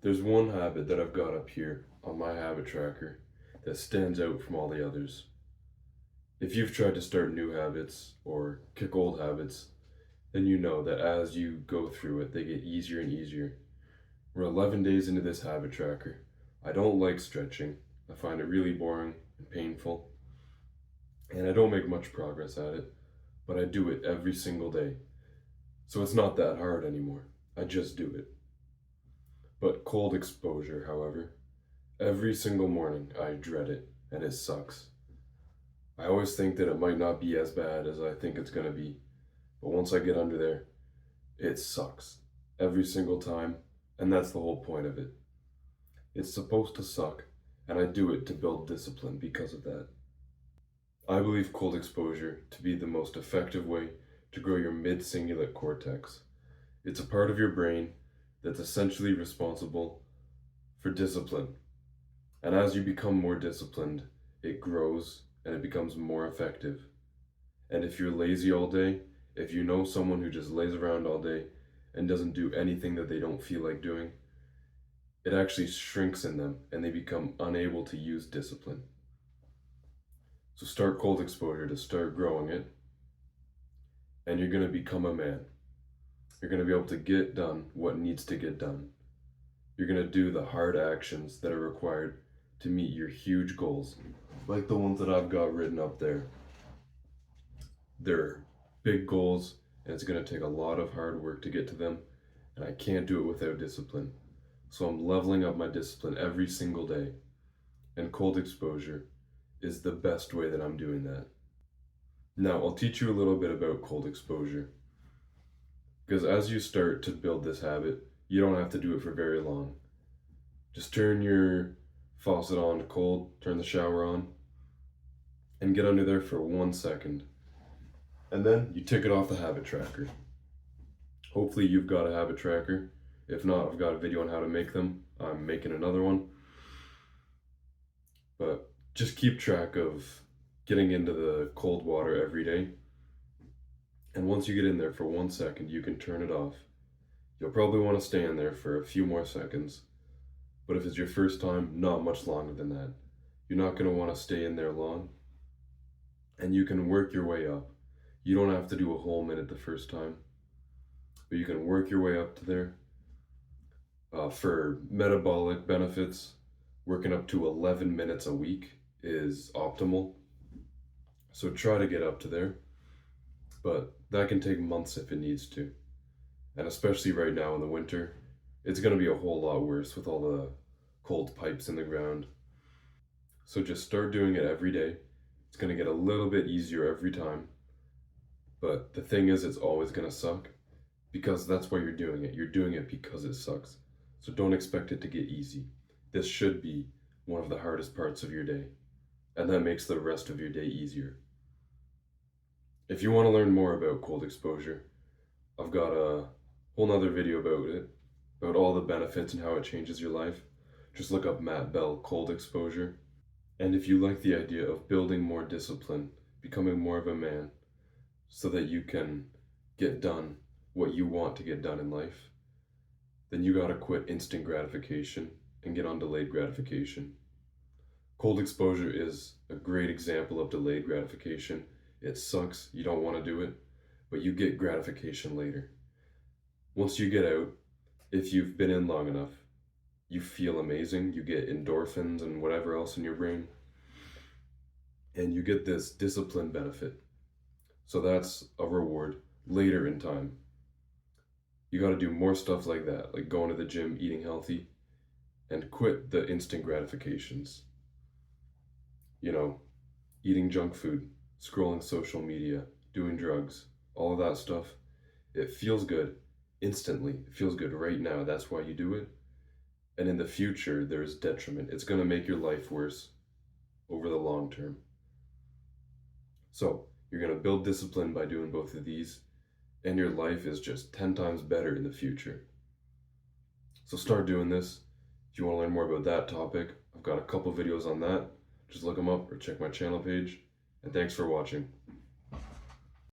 There's one habit that I've got up here on my habit tracker that stands out from all the others. If you've tried to start new habits or kick old habits, then you know that as you go through it, they get easier and easier. We're 11 days into this habit tracker. I don't like stretching. I find it really boring and painful, and I don't make much progress at it, but I do it every single day. So it's not that hard anymore. I just do it. But cold exposure, however, every single morning I dread it, and it sucks. I always think that it might not be as bad as I think it's gonna be, but once I get under there, it sucks. Every single time, and that's the whole point of it. It's supposed to suck, and I do it to build discipline because of that. I believe cold exposure to be the most effective way to grow your mid-cingulate cortex. It's a part of your brain that's essentially responsible for discipline. And as you become more disciplined, it grows and it becomes more effective. And if you're lazy all day, if you know someone who just lays around all day and doesn't do anything that they don't feel like doing, it actually shrinks in them and they become unable to use discipline. So start cold exposure to start growing it, and you're going to become a man. You're going to be able to get done what needs to get done. You're going to do the hard actions that are required to meet your huge goals, like the ones that I've got written up there. They're big goals, and it's going to take a lot of hard work to get to them, and I can't do it without discipline. So I'm leveling up my discipline every single day, and cold exposure is the best way that I'm doing that. Now, I'll teach you a little bit about cold exposure, because as you start to build this habit, you don't have to do it for very long. Just turn your faucet on to cold, turn the shower on, and get under there for 1 second. And then you tick it off the habit tracker. Hopefully you've got a habit tracker. If not, I've got a video on how to make them. I'm making another one. But just keep track of getting into the cold water every day. And once you get in there for 1 second, you can turn it off. You'll probably want to stay in there for a few more seconds. But if it's your first time, not much longer than that. You're not going to want to stay in there long. And you can work your way up. You don't have to do a whole minute the first time, but you can work your way up to there. For metabolic benefits, working up to 11 minutes a week is optimal. So try to get up to there, but that can take months if it needs to. And especially right now in the winter, it's going to be a whole lot worse with all the cold pipes in the ground. So just start doing it every day. It's going to get a little bit easier every time. But the thing is, it's always going to suck because that's why you're doing it. You're doing it because it sucks. So don't expect it to get easy. This should be one of the hardest parts of your day, and that makes the rest of your day easier. If you want to learn more about cold exposure, I've got a whole nother video about it, about all the benefits and how it changes your life. Just look up Matt Bell cold exposure. And if you like the idea of building more discipline, becoming more of a man, so that you can get done what you want to get done in life, then you gotta quit instant gratification and get on delayed gratification. Cold exposure is a great example of delayed gratification. It sucks, you don't want to do it, but you get gratification later. Once you get out, if you've been in long enough, you feel amazing, you get endorphins and whatever else in your brain, and you get this discipline benefit. So that's a reward later in time. You got to do more stuff like that, like going to the gym, eating healthy, and quit the instant gratifications. You know, eating junk food, scrolling social media, doing drugs, all of that stuff. It feels good instantly. It feels good right now. That's why you do it. And in the future, there's detriment. It's going to make your life worse over the long term. So, you're going to build discipline by doing both of these, and your life is just 10 times better in the future. So start doing this. If you want to learn more about that topic, I've got a couple videos on that. Just look them up or check my channel page. And thanks for watching.